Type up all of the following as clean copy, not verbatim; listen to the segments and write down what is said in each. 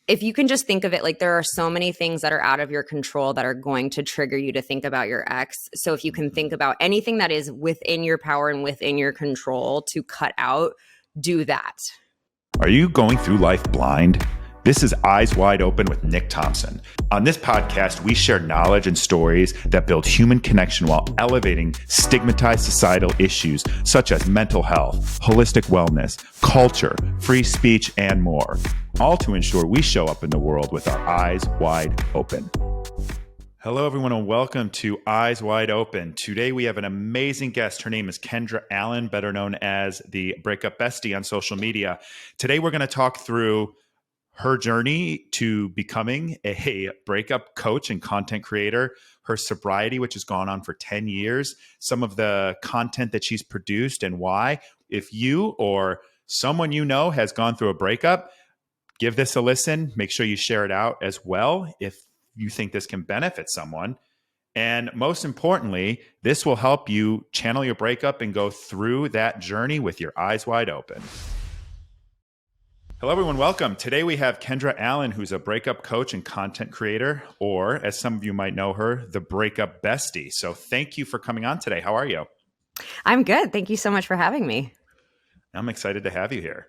if you can just think of it, like there are so many things that are out of your control that are going to trigger you to think about your ex. So if you can think about anything that is within your power and within your control to cut out, do that. Are you going through life blind? This is Eyes Wide Open with Nick Thompson. On this podcast, we share knowledge and stories that build human connection while elevating stigmatized societal issues such as mental health, holistic wellness, culture, free speech, and more. All to ensure we show up in the world with our eyes wide open. Hello, everyone, and welcome to Eyes Wide Open. Today, we have an amazing guest. Her name is Kendra Allen, better known as the Break Up Bestie on social media. Today, we're going to talk through her journey to becoming a breakup coach and content creator, her sobriety, which has gone on for 10 years, some of the content that she's produced and why. If you or someone you know has gone through a breakup, give this a listen. Make sure you share it out as well if you think this can benefit someone. And most importantly, this will help you channel your breakup and go through that journey with your eyes wide open. Hello, everyone. Welcome. Today we have Kendra Allen, who's a breakup coach and content creator, or as some of you might know her, the Break Up Bestie. So thank you for coming on today. How are you? I'm good. Thank you so much for having me. I'm excited to have you here.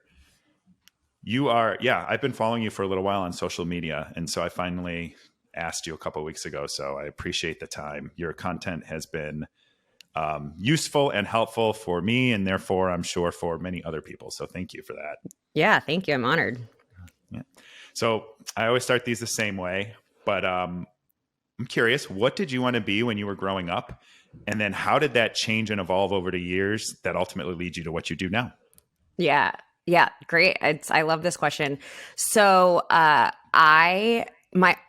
You are, I've been following you for a little while on social media. And so I finally asked you a couple of weeks ago. So I appreciate the time. Your content has been useful and helpful for me, and therefore I'm sure for many other people. So thank you for that. Yeah, thank you. I'm honored. Yeah. So I always start these the same way, but I'm curious, what did you want to be when you were growing up? And then how did that change and evolve over the years that ultimately lead you to what you do now? Yeah, great. I love this question. So my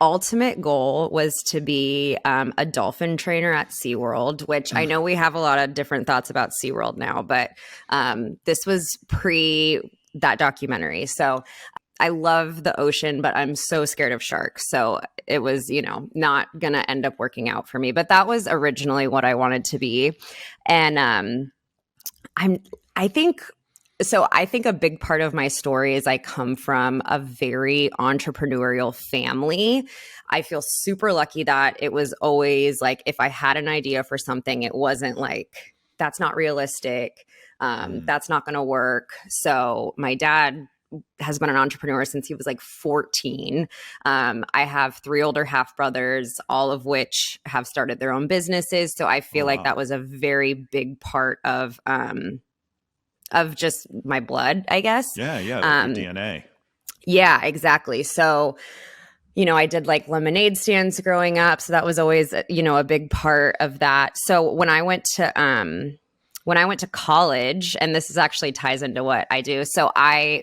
ultimate goal was to be a dolphin trainer at SeaWorld, which I know we have a lot of different thoughts about SeaWorld now, but this was pre that documentary. So I love the ocean, but I'm so scared of sharks. So it was, not going to end up working out for me. But that was originally what I wanted to be. And I think a big part of my story is I come from a very entrepreneurial family. I feel super lucky that it was always like, if I had an idea for something, it wasn't like, that's not realistic. That's not going to work. So my dad has been an entrepreneur since he was like 14. I have 3 older half brothers, all of which have started their own businesses. So I feel like that was a very big part of just my blood, I guess. Yeah, like your DNA. Yeah, exactly. So, I did like lemonade stands growing up. So that was always, a big part of that. So when I went to college, and this is actually ties into what I do. So right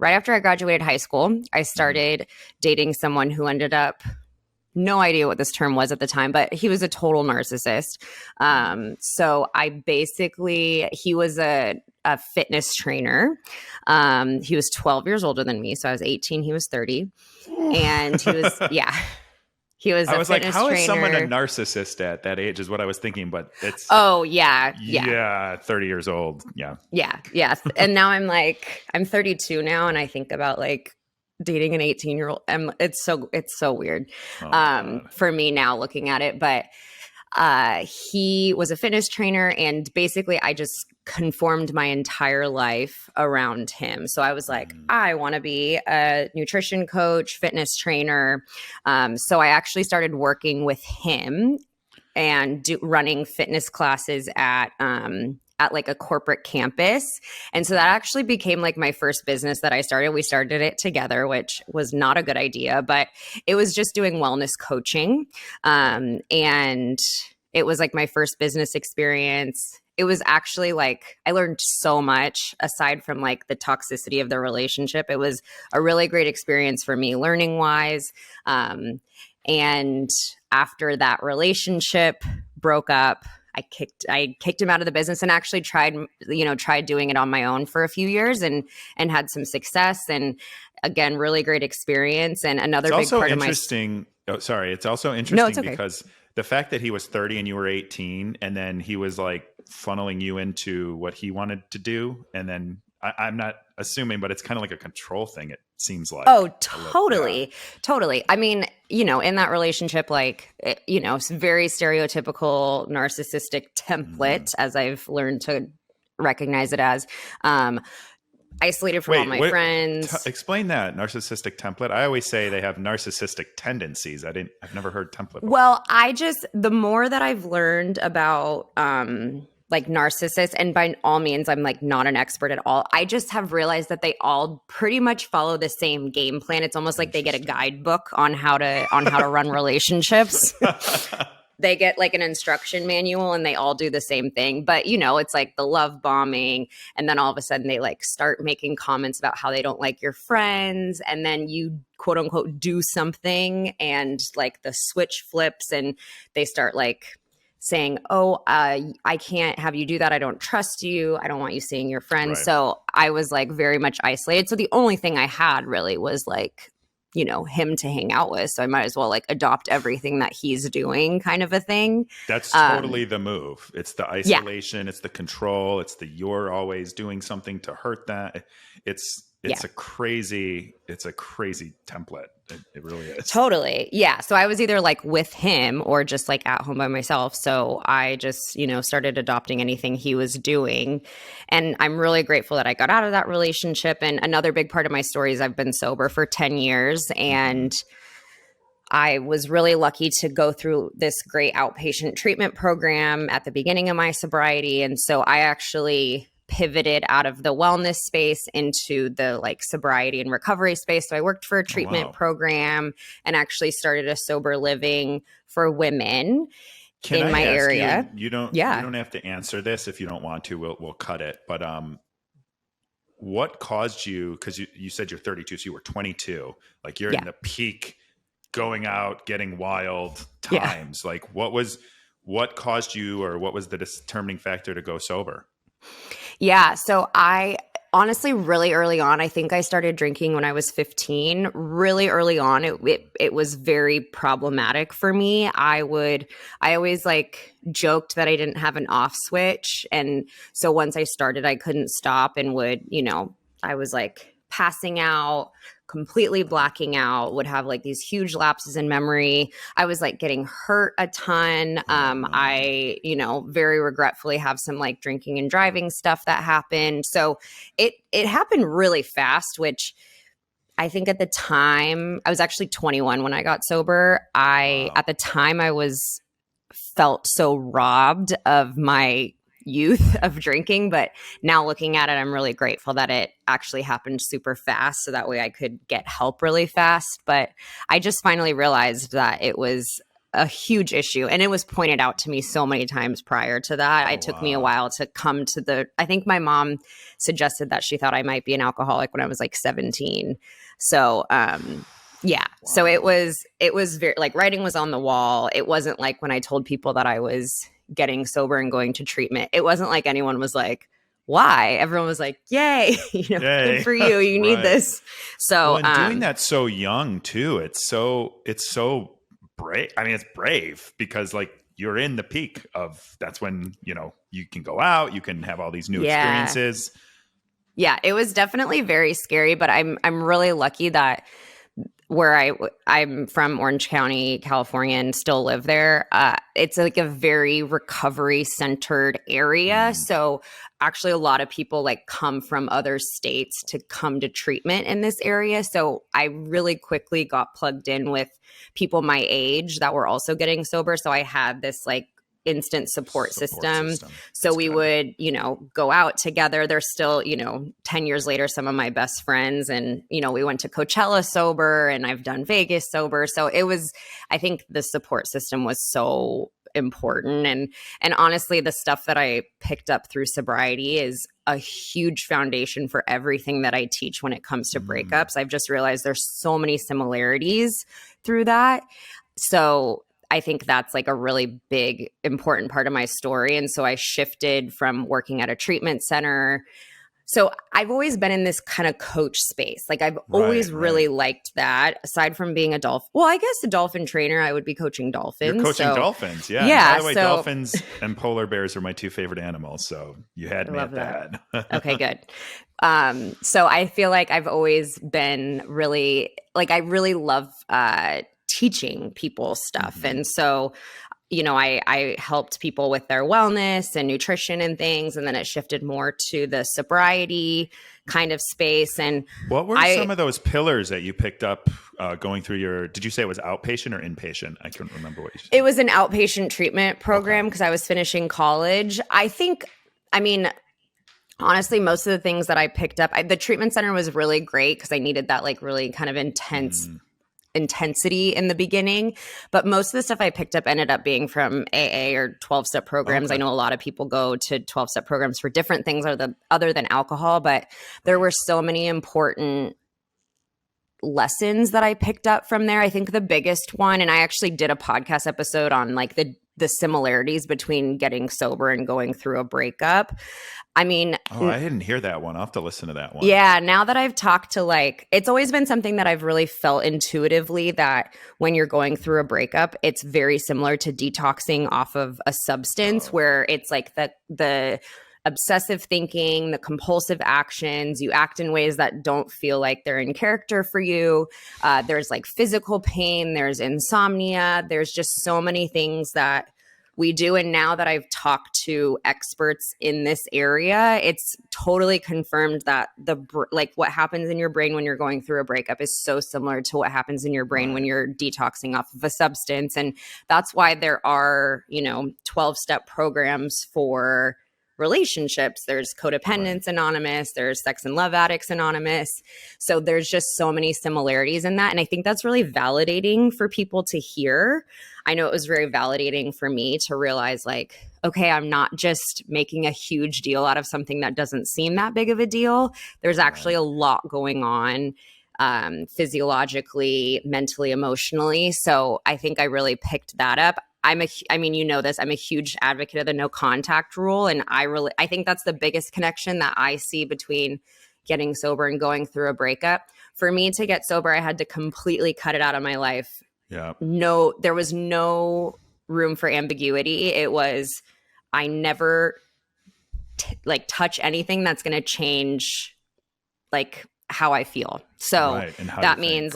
after I graduated high school, I started dating someone who ended up, no idea what this term was at the time, but he was a total narcissist. So he was a fitness trainer. He was 12 years older than me. So I was 18, he was 30. And he was, he was I was like, how trainer. Is someone a narcissist at that age is what I was thinking, but it's... Oh, yeah. 30 years old. Yeah. Yeah. And now I'm 32 now, and I think about like dating an 18-year-old. It's so weird for me now looking at it. But he was a fitness trainer, and basically I just conformed my entire life around him. So I was like, I want to be a nutrition coach, fitness trainer. So I actually started working with him and running fitness classes at like a corporate campus. And so that actually became like my first business that I started. We started it together, which was not a good idea, but it was just doing wellness coaching. And it was like my first business experience. It was actually like, I learned so much aside from like the toxicity of the relationship. It was a really great experience for me learning wise. And after that relationship broke up, I kicked him out of the business and actually tried doing it on my own for a few years and had some success. And again, really great experience. And another big part of my... It's also interesting because the fact that he was 30 and you were 18, and then he was like funneling you into what he wanted to do. And then I'm not assuming, but it's kind of like a control thing. It seems like. Oh, totally. Totally. I mean, in that relationship, like, it's very stereotypical narcissistic template, as I've learned to recognize it as. Isolated from all my friends. Explain that narcissistic template. I always say they have narcissistic tendencies. I've never heard template before. Well, the more that I've learned about like narcissists, and by all means, I'm like not an expert at all. I just have realized that they all pretty much follow the same game plan. It's almost like they get a guidebook on how to run relationships. They get like an instruction manual and they all do the same thing. But, it's like the love bombing. And then all of a sudden they like start making comments about how they don't like your friends. And then you quote unquote do something and like the switch flips and they start like saying, oh, I can't have you do that. I don't trust you. I don't want you seeing your friends. Right. So I was like very much isolated. So the only thing I had really was like, him to hang out with. So I might as well like adopt everything that he's doing kind of a thing. That's totally the move. It's the isolation. Yeah. It's the control. It's the you're always doing something to hurt that. It's a crazy template. It really is. Totally. Yeah. So I was either like with him or just like at home by myself. So I just, started adopting anything he was doing. And I'm really grateful that I got out of that relationship. And another big part of my story is I've been sober for 10 years and I was really lucky to go through this great outpatient treatment program at the beginning of my sobriety. And so I actually pivoted out of the wellness space into the like sobriety and recovery space. So I worked for a treatment program and actually started a sober living for women in my area. You don't have to answer this if you don't want to. We'll cut it. But what caused you? Because you said you're 32, so you were 22. Like you're in the peak, going out, getting wild times. Yeah. Like what caused you, or what was the determining factor to go sober? Yeah. So I honestly, really early on, I think I started drinking when I was 15. Really early on, it was very problematic for me. I always like joked that I didn't have an off switch. And so once I started, I couldn't stop and would, I was like passing out, completely blacking out, would have like these huge lapses in memory. I was like getting hurt a ton. I, very regretfully have some like drinking and driving stuff that happened. So it happened really fast, which I think at the time, I was actually 21 when I got sober. At the time I felt so robbed of my youth of drinking, but now looking at it, I'm really grateful that it actually happened super fast so that way I could get help really fast. But I just finally realized that it was a huge issue, and it was pointed out to me so many times prior to that. It took me a while to come to I think my mom suggested that she thought I might be an alcoholic when I was like 17. So so it was very like writing was on the wall. It wasn't like when I told people that I was getting sober and going to treatment, it wasn't like anyone was like, why? Everyone was like, yay, yay. Good for you. You need this. So and doing that so young too, it's so brave. I mean, it's brave because like you're in the peak of, that's when, you can go out, you can have all these new experiences. Yeah, it was definitely very scary, but I'm really lucky that where I'm from Orange County, California, and still live there. It's like a very recovery centered area. So actually a lot of people like come from other states to come to treatment in this area. So I really quickly got plugged in with people my age that were also getting sober. So I had this like instant support system. So we would, go out together. They're still, 10 years later, some of my best friends, and, we went to Coachella sober and I've done Vegas sober. So I think the support system was so important. And honestly, the stuff that I picked up through sobriety is a huge foundation for everything that I teach when it comes to breakups. I've just realized there's so many similarities through that. So I think that's like a really big, important part of my story. And so I shifted from working at a treatment center So I've always been in this kind of coach space. Like I've always really liked that. Aside from being a dolphin, well, I guess a dolphin trainer, I would be coaching dolphins. You're coaching dolphins, yeah. Yeah. By the way, dolphins and polar bears are my two favorite animals. So you had me at that. Okay, good. So I feel like I've always been really like I really love teaching people stuff, and so. I helped people with their wellness and nutrition and things. And then it shifted more to the sobriety kind of space. And what were some of those pillars that you picked up going through did you say it was outpatient or inpatient? I couldn't remember what you said. It was an outpatient treatment program because I was finishing college. Honestly, most of the things that I picked up, the treatment center was really great because I needed that like really kind of intensity in the beginning, but most of the stuff I picked up ended up being from AA or 12-step programs. I know a lot of people go to 12-step programs for different things other than alcohol, but there were so many important lessons that I picked up from there. I think the biggest one, and I actually did a podcast episode on like the similarities between getting sober and going through a breakup. I didn't hear that one. I'll have to listen to that one. Yeah. Now that I've talked to it's always been something that I've really felt intuitively that when you're going through a breakup, it's very similar to detoxing off of a substance where it's like the obsessive thinking, the compulsive actions, you act in ways that don't feel like they're in character for you. There's like physical pain, there's insomnia, there's just so many things that we do. And now that I've talked to experts in this area, it's totally confirmed that what happens in your brain when you're going through a breakup is so similar to what happens in your brain when you're detoxing off of a substance. And that's why there are, 12-step programs for relationships. There's Codependence Anonymous, there's Sex and Love Addicts Anonymous. So there's just so many similarities in that. And I think that's really validating for people to hear. I know it was very validating for me to realize okay, I'm not just making a huge deal out of something that doesn't seem that big of a deal. There's actually a lot going on physiologically, mentally, emotionally. So I think I really picked that up. I'm a huge advocate of the no contact rule. And I think that's the biggest connection that I see between getting sober and going through a breakup. For me to get sober, I had to completely cut it out of my life. Yeah. No, there was no room for ambiguity. It was, I never touch anything that's going to change how I feel. So that means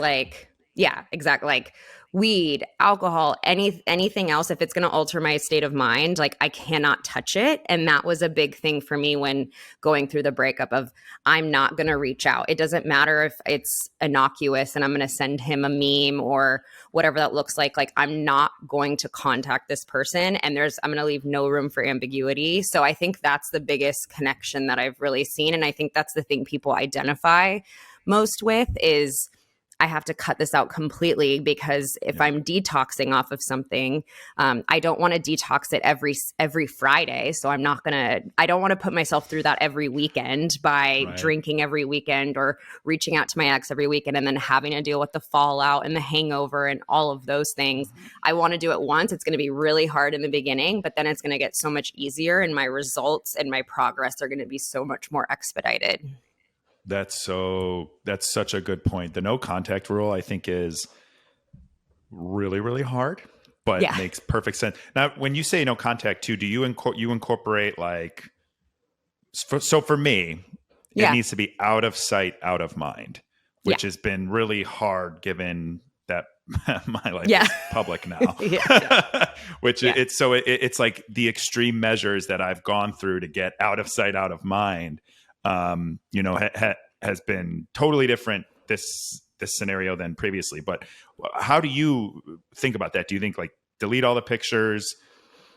exactly. Weed, alcohol, anything else, if it's going to alter my state of mind, I cannot touch it. And that was a big thing for me when going through the breakup of I'm not going to reach out. It doesn't matter if it's innocuous and I'm going to send him a meme or whatever that looks like. I'm not going to contact this person and I'm going to leave no room for ambiguity. So I think that's the biggest connection that I've really seen. And I think that's the thing people identify most with is I have to cut this out completely because if I'm detoxing off of something, I don't want to detox it every Friday. So I don't want to put myself through that every weekend by drinking every weekend or reaching out to my ex every weekend and then having to deal with the fallout and the hangover and all of those things. I want to do it once. It's going to be really hard in the beginning, but then it's going to get so much easier and my results and my progress are going to be so much more expedited. That's such a good point. The no contact rule, I think, is really, really hard, but makes perfect sense. Now, when you say no contact too, do you incorporate for me, it needs to be out of sight, out of mind, which has been really hard given that my life is public now, it's like the extreme measures that I've gone through to get out of sight, out of mind. Has been totally different this scenario than previously. But how do you think about that? Do you think delete all the pictures?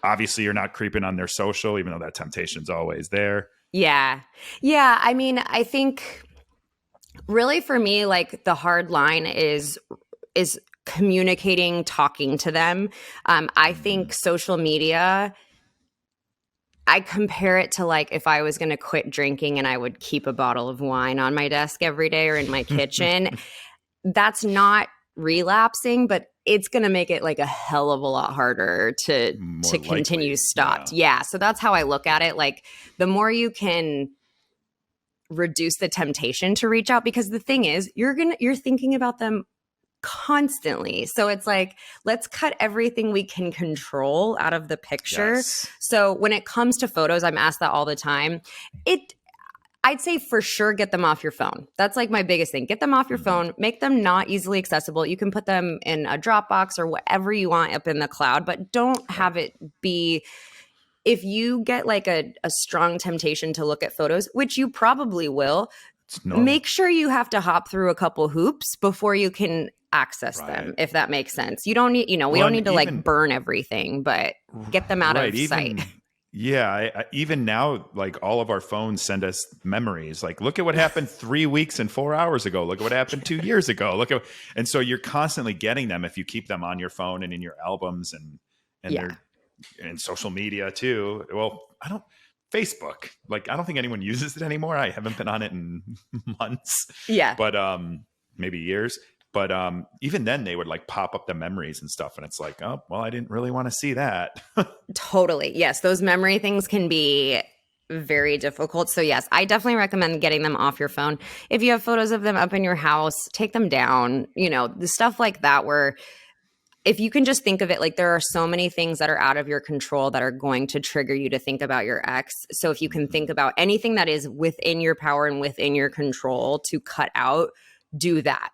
Obviously, you're not creeping on their social, even though that temptation's always there. Yeah. I think really for me, the hard line is communicating, talking to them. I think social media, I compare it to if I was going to quit drinking and I would keep a bottle of wine on my desk every day or in my kitchen. That's not relapsing, but it's going to make it a hell of a lot harder to continue stopped. Yeah. So that's how I look at it. The more you can reduce the temptation to reach out, because the thing is, you're thinking about them constantly. So it's like, let's cut everything we can control out of the picture. Yes. So when it comes to photos, I'm asked that all the time. I'd say for sure get them off your phone. That's like my biggest thing. Get them off your phone. Make them not easily accessible. You can put them in a Dropbox or whatever you want up in the cloud, but don't have it be, if you get like a strong temptation to look at photos, which you probably will, make sure you have to hop through a couple hoops before you can access them, if that makes sense. You don't need, we don't need to like burn everything, but get them out of sight. Yeah. Even now, like all of our phones send us memories. Like, look at what happened 3 weeks and 4 hours ago. Look at what happened 2 years ago. And so you're constantly getting them if you keep them on your phone and in your albums and they're in social media too. Well, Facebook, like, I don't think anyone uses it anymore. I haven't been on it in months. Yeah. But maybe years. But even then they would like pop up the memories and stuff. And it's like, oh, well, I didn't really want to see that. Totally. Yes. Those memory things can be very difficult. So yes, I definitely recommend getting them off your phone. If you have photos of them up in your house, take them down, the stuff like that, where if you can just think of it, like there are so many things that are out of your control that are going to trigger you to think about your ex. So if you can think about anything that is within your power and within your control to cut out, do that.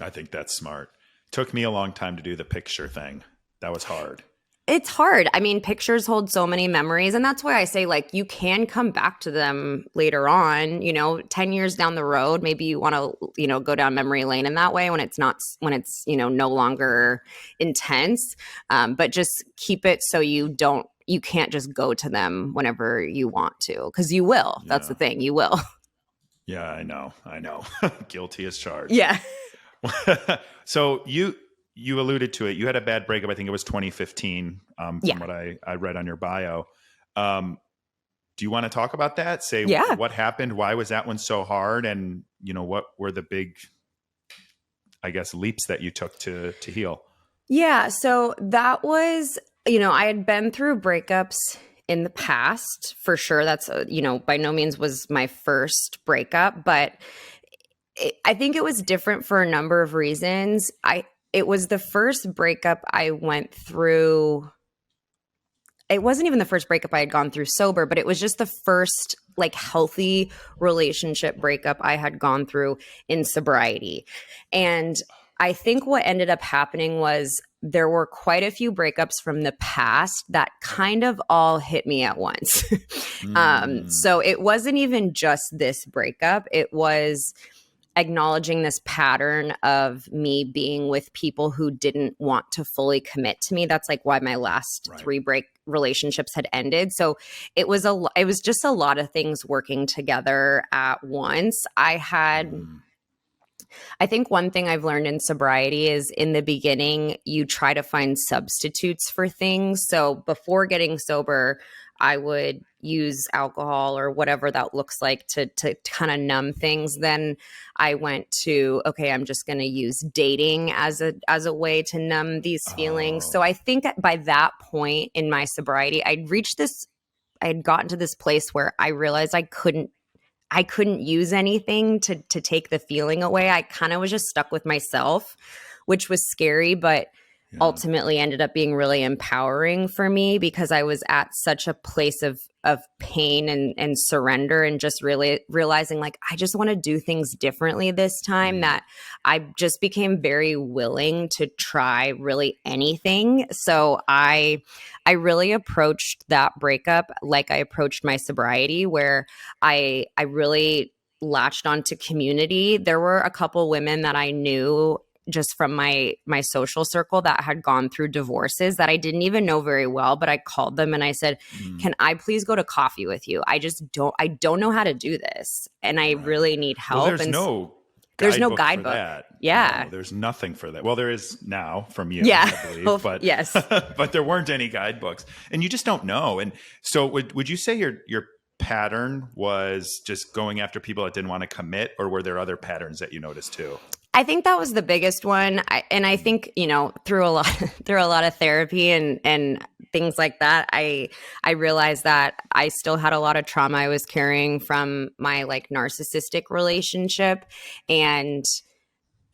I think that's smart. Took me a long time to do the picture thing. That was hard. It's hard. I mean, pictures hold so many memories. And that's why I say, like, you can come back to them later on, 10 years down the road. Maybe you want to, go down memory lane in that way when it's no longer intense. But just keep it so you can't just go to them whenever you want to, because you will. That's the thing. You will. Yeah, I know. Guilty as charged. Yeah. So you alluded to it. You had a bad breakup. I think it was 2015 from what I read on your bio. Do you want to talk about that? Say what happened? Why was that one so hard? And, what were the big, I guess, leaps that you took to heal? Yeah. So that was, I had been through breakups in the past for sure. That's, by no means was my first breakup, but I think it was different for a number of reasons. It was the first breakup I went through. It wasn't even the first breakup I had gone through sober, but it was just the first like healthy relationship breakup I had gone through in sobriety. And I think what ended up happening was there were quite a few breakups from the past that kind of all hit me at once. So it wasn't even just this breakup. It was acknowledging this pattern of me being with people who didn't want to fully commit to me. That's like why my last 3 relationships had ended. So it was just a lot of things working together at once. I think one thing I've learned in sobriety is in the beginning, you try to find substitutes for things. So before getting sober, I would use alcohol or whatever that looks like to kind of numb things. Then I went to, okay, I'm just going to use dating as a way to numb these feelings. So I think by that point in my sobriety, I had gotten to this place where I realized I couldn't use anything to take the feeling away. I kind of was just stuck with myself, which was scary, but ultimately ended up being really empowering for me because I was at such a place of pain and surrender and just really realizing like, I just want to do things differently this time, that I just became very willing to try really anything. So I really approached that breakup like I approached my sobriety, where I really latched onto community. There were a couple women that I knew just from my social circle that had gone through divorces that I didn't even know very well, but I called them and I said, can I please go to coffee with you? I don't know how to do this. And I really need help. Well, there's no guidebook for that. Yeah. No, there's nothing for that. Well, there is now from you, I believe, but yes, but there weren't any guidebooks and you just don't know. And so would you say your pattern was just going after people that didn't want to commit, or were there other patterns that you noticed too? I think that was the biggest one. I think, through a lot of therapy and things like that, I realized that I still had a lot of trauma I was carrying from my like narcissistic relationship. And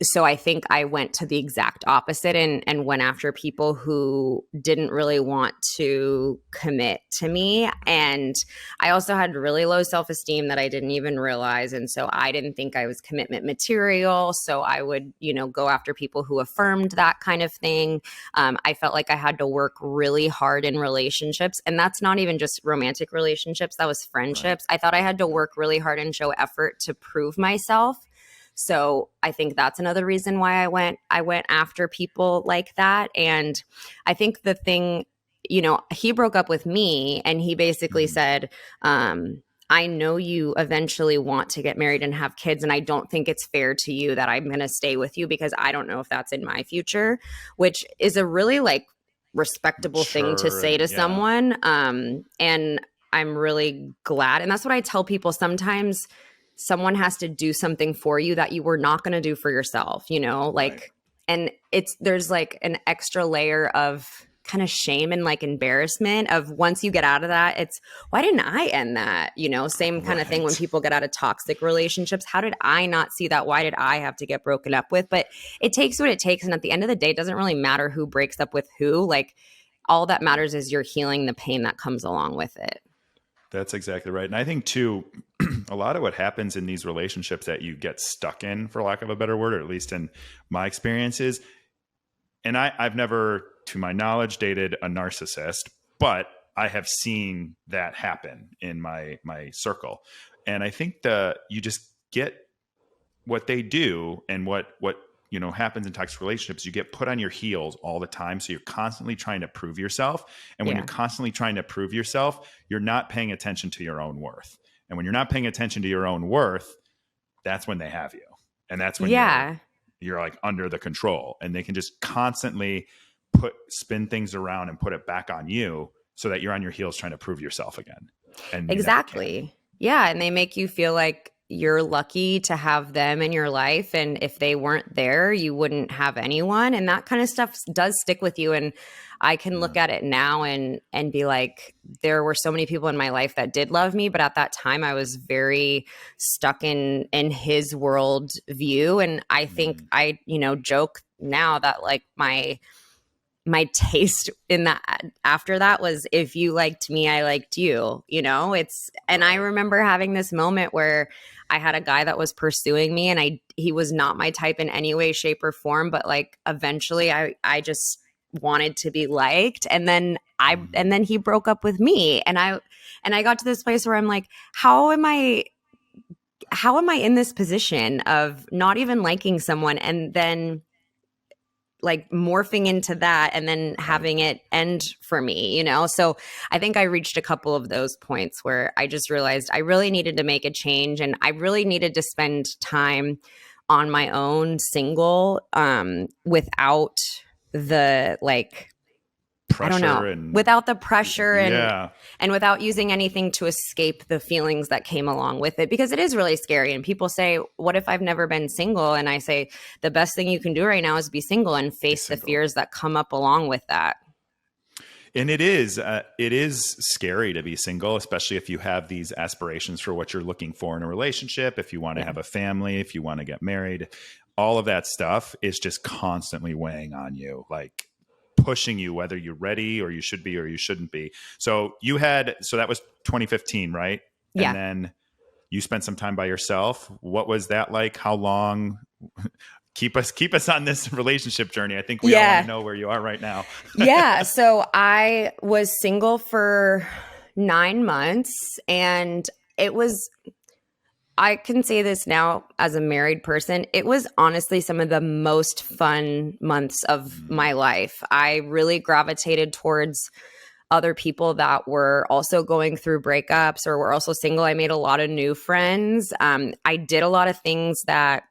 so I think I went to the exact opposite and went after people who didn't really want to commit to me. And I also had really low self-esteem that I didn't even realize. And so I didn't think I was commitment material. So I would, go after people who affirmed that kind of thing. I felt like I had to work really hard in relationships. And that's not even just romantic relationships. That was friendships. Right. I thought I had to work really hard and show effort to prove myself. So I think that's another reason why I went after people like that. And I think the thing, he broke up with me and he basically said, I know you eventually want to get married and have kids, and I don't think it's fair to you that I'm going to stay with you because I don't know if that's in my future, which is a really like respectable thing to say to someone. And I'm really glad. And that's what I tell people sometimes. Someone has to do something for you that you were not going to do for yourself, right. And there's like an extra layer of kind of shame and like embarrassment of once you get out of that, it's why didn't I end that? Same kind of thing when people get out of toxic relationships. How did I not see that? Why did I have to get broken up with? But it takes what it takes. And at the end of the day, it doesn't really matter who breaks up with who. Like all that matters is you're healing the pain that comes along with it. That's exactly right. And I think too, a lot of what happens in these relationships that you get stuck in, for lack of a better word, or at least in my experiences, and I've never, to my knowledge, dated a narcissist, but I have seen that happen in my circle. And I think you just get what they do and what happens in toxic relationships. You get put on your heels all the time. So you're constantly trying to prove yourself. And when you're constantly trying to prove yourself, you're not paying attention to your own worth. And when you're not paying attention to your own worth, that's when they have you. And that's when you're like under the control, and they can just constantly spin things around and put it back on you so that you're on your heels trying to prove yourself again. And exactly. Yeah. And they make you feel like you're lucky to have them in your life. And if they weren't there, you wouldn't have anyone. And that kind of stuff does stick with you. And I can look at it now and be like, there were so many people in my life that did love me. But at that time, I was very stuck in his world view. And I think I, joke now that like my taste in that after that was, if you liked me, I liked you, and I remember having this moment where I had a guy that was pursuing me and he was not my type in any way, shape or form, but like eventually I just wanted to be liked. And then he broke up with me and I got to this place where I'm like, how am I in this position of not even liking someone and then like morphing into that and then having it end for me, So I think I reached a couple of those points where I just realized I really needed to make a change and I really needed to spend time on my own single, without the like, pressure without the pressure and without using anything to escape the feelings that came along with it, because it is really scary. And people say, what if I've never been single? And I say, the best thing you can do right now is be single and face the fears that come up along with that. And it is scary to be single, especially if you have these aspirations for what you're looking for in a relationship. If you want to have a family, if you want to get married, all of that stuff is just constantly weighing on you, like pushing you, whether you're ready or you should be or you shouldn't be. So that was 2015, right? Yeah. And then you spent some time by yourself. What was that like? How long? Keep us on this relationship journey. I think we all want to know where you are right now. Yeah. So I was single for 9 months and I can say this now as a married person, it was honestly some of the most fun months of my life. I really gravitated towards other people that were also going through breakups or were also single. I made a lot of new friends. I did a lot of things that,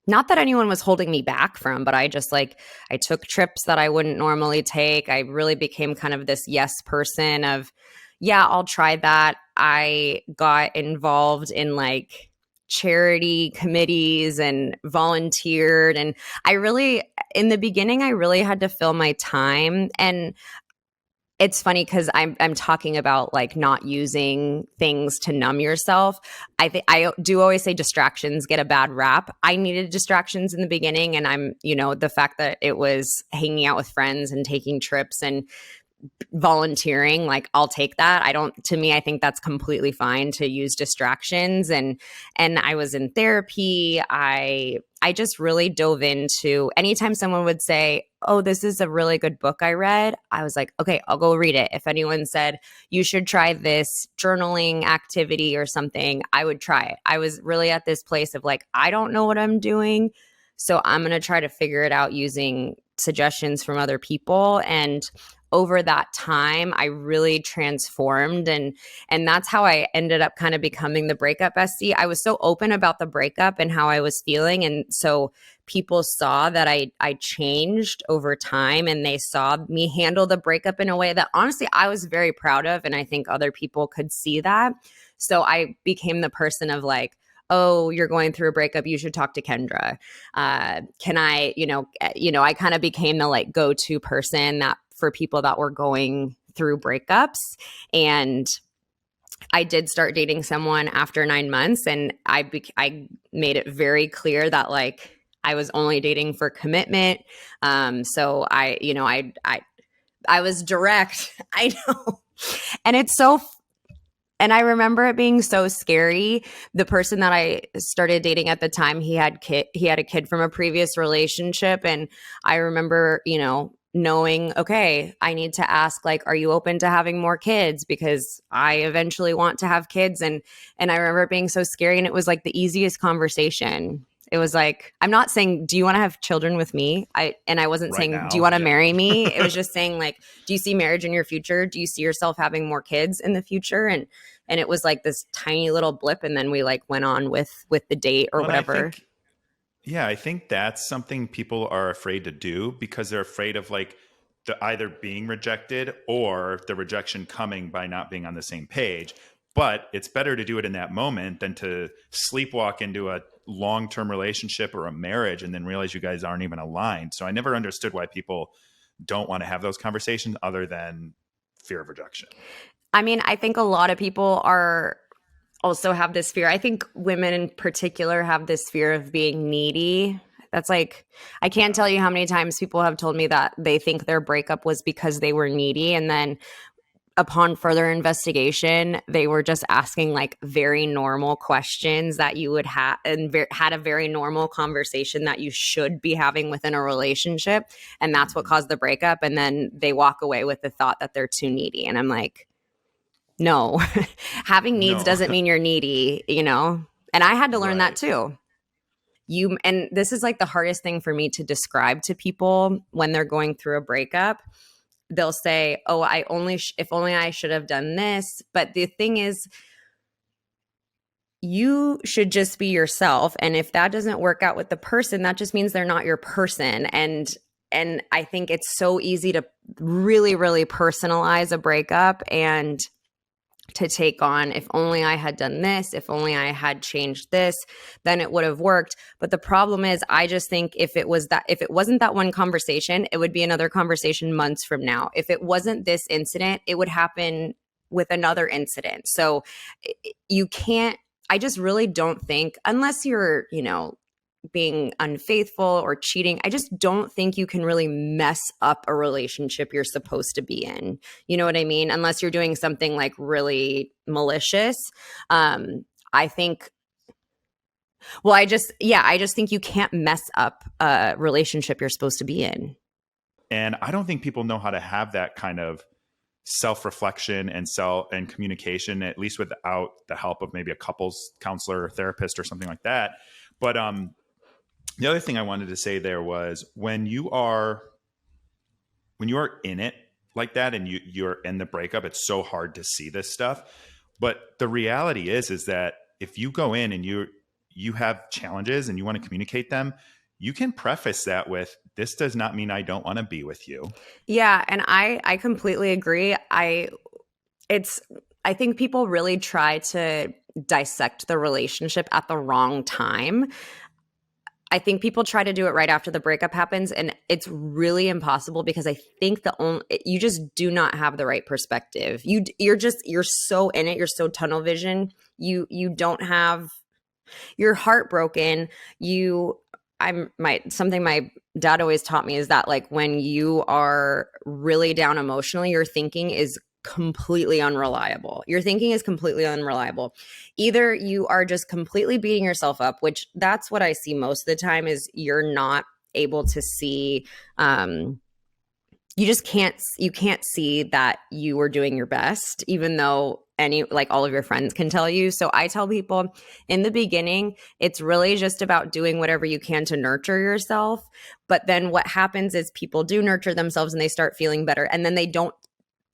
not that anyone was holding me back from, but I took trips that I wouldn't normally take. I really became kind of this yes person of, yeah, I'll try that. I got involved in like charity committees and volunteered. And in the beginning, I really had to fill my time. And it's funny because I'm talking about like not using things to numb yourself. I do always say distractions get a bad rap. I needed distractions in the beginning, and the fact that it was hanging out with friends and taking trips and volunteering, like I'll take that. I think that's completely fine to use distractions. And I was in therapy. I just really dove into anytime someone would say, "Oh, this is a really good book I read," I was like, "Okay, I'll go read it." If anyone said you should try this journaling activity or something, I would try it. I was really at this place of like, I don't know what I'm doing, so I'm going to try to figure it out using suggestions from other people. And over that time, I really transformed, and that's how I ended up kind of becoming the breakup bestie. I was so open about the breakup and how I was feeling, and so people saw that I changed over time, and they saw me handle the breakup in a way that honestly I was very proud of, and I think other people could see that. So I became the person of like, "Oh, you're going through a breakup, you should talk to Kendra. Can I, I kind of became the like go-to person that for people that were going through breakups. And I did start dating someone after 9 months, and I made it very clear that like I was only dating for commitment. So I was direct. I know. And it's so and I remember it being so scary. The person that I started dating at the time, he had a kid from a previous relationship. And I remember, knowing, okay, I need to ask, like, are you open to having more kids? Because I eventually want to have kids. And I remember it being so scary. And it was like the easiest conversation. It was like, I'm not saying, do you want to have children with me? I wasn't saying, do you want to marry me? It was just saying like, do you see marriage in your future? Do you see yourself having more kids in the future? And it was like this tiny little blip. And then we like went on with the date or whatever. I think that's something people are afraid to do because they're afraid of like the either being rejected or the rejection coming by not being on the same page. But it's better to do it in that moment than to sleepwalk into a long-term relationship or a marriage and then realize you guys aren't even aligned. So I never understood why people don't want to have those conversations other than fear of rejection. I mean, I think a lot of people also have this fear. I think women in particular have this fear of being needy. That's like, I can't tell you how many times people have told me that they think their breakup was because they were needy. And then upon further investigation, they were just asking like very normal questions that you would have and had a very normal conversation that you should be having within a relationship. And that's what caused the breakup. And then they walk away with the thought that they're too needy. And I'm like, no, having needs doesn't mean you're needy, And I had to learn that too. And this is like the hardest thing for me to describe to people when they're going through a breakup. They'll say, "Oh, if only I should have done this." But the thing is, you should just be yourself. And if that doesn't work out with the person, that just means they're not your person. And I think it's so easy to really, really personalize a breakup and to take on, if only I had done this, if only I had changed this, then it would have worked. But the problem is, I just think if it wasn't that one conversation, it would be another conversation months from now. If it wasn't this incident, it would happen with another incident. So I just really don't think, unless you're, being unfaithful or cheating, I just don't think you can really mess up a relationship you're supposed to be in. You know what I mean? Unless you're doing something like really malicious. I think, I just think you can't mess up a relationship you're supposed to be in. And I don't think people know how to have that kind of self-reflection and communication, at least without the help of maybe a couples counselor or therapist or something like that. But, the other thing I wanted to say there was when you are in it like that and you're in the breakup, it's so hard to see this stuff. But the reality is that if you go in and you have challenges and you want to communicate them, you can preface that with, "This does not mean I don't want to be with you." Yeah. And I completely agree. I think people really try to dissect the relationship at the wrong time. I think people try to do it right after the breakup happens, and it's really impossible because I think you just do not have the right perspective. You're so in it, you're so tunnel vision. You don't have, you're heartbroken. Something my dad always taught me is that like when you are really down emotionally, your thinking is completely unreliable. Your thinking is completely unreliable. Either you are just completely beating yourself up, which that's what I see most of the time, is you're not able to see, you can't see that you were doing your best, even though all of your friends can tell you. So I tell people in the beginning, it's really just about doing whatever you can to nurture yourself. But then what happens is people do nurture themselves and they start feeling better. And then they don't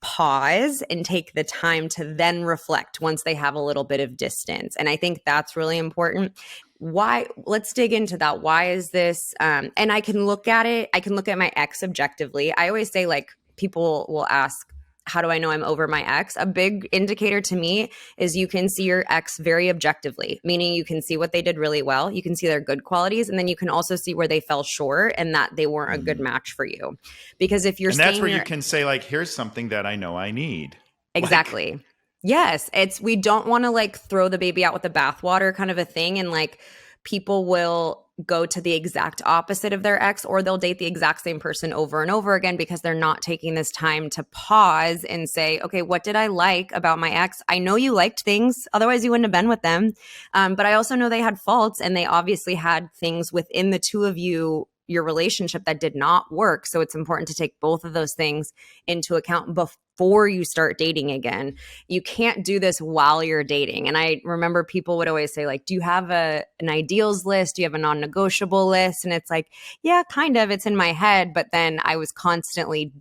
pause and take the time to then reflect once they have a little bit of distance. And I think that's really important. Why? Let's dig into that. Why is this? And I can look at it. I can look at my ex objectively. I always say, like, people will ask, how do I know I'm over my ex? A big indicator to me is you can see your ex very objectively, meaning you can see what they did really well. You can see their good qualities. And then you can also see where they fell short and that they weren't a good match for you. Because if you're that's where you can say, like, here's something that I know I need. Exactly. Like, yes. We don't want to like throw the baby out with the bathwater kind of a thing. And like people will go to the exact opposite of their ex, or they'll date the exact same person over and over again because they're not taking this time to pause and say, okay, what did I like about my ex? I know you liked things, otherwise you wouldn't have been with them. But I also know they had faults, and they obviously had things within the two of you, your relationship, that did not work. So it's important to take both of those things into account before you start dating again. You can't do this while you're dating. And I remember people would always say, like, do you have an ideals list? Do you have a non-negotiable list? And it's like, yeah, kind of, it's in my head. But then I was constantly,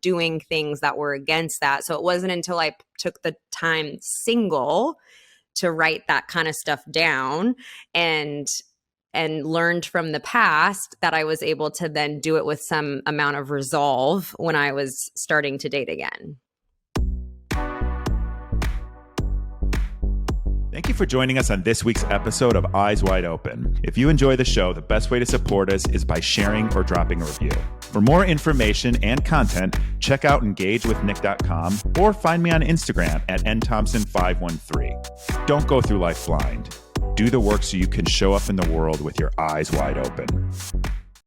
doing things that were against that. So it wasn't until I took the time single to write that kind of stuff down and learned from the past that I was able to then do it with some amount of resolve when I was starting to date again. Thank you for joining us on this week's episode of Eyes Wide Open. If you enjoy the show, the best way to support us is by sharing or dropping a review. For more information and content, check out engagewithnick.com or find me on Instagram at nthompson513. Don't go through life blind. Do the work so you can show up in the world with your eyes wide open.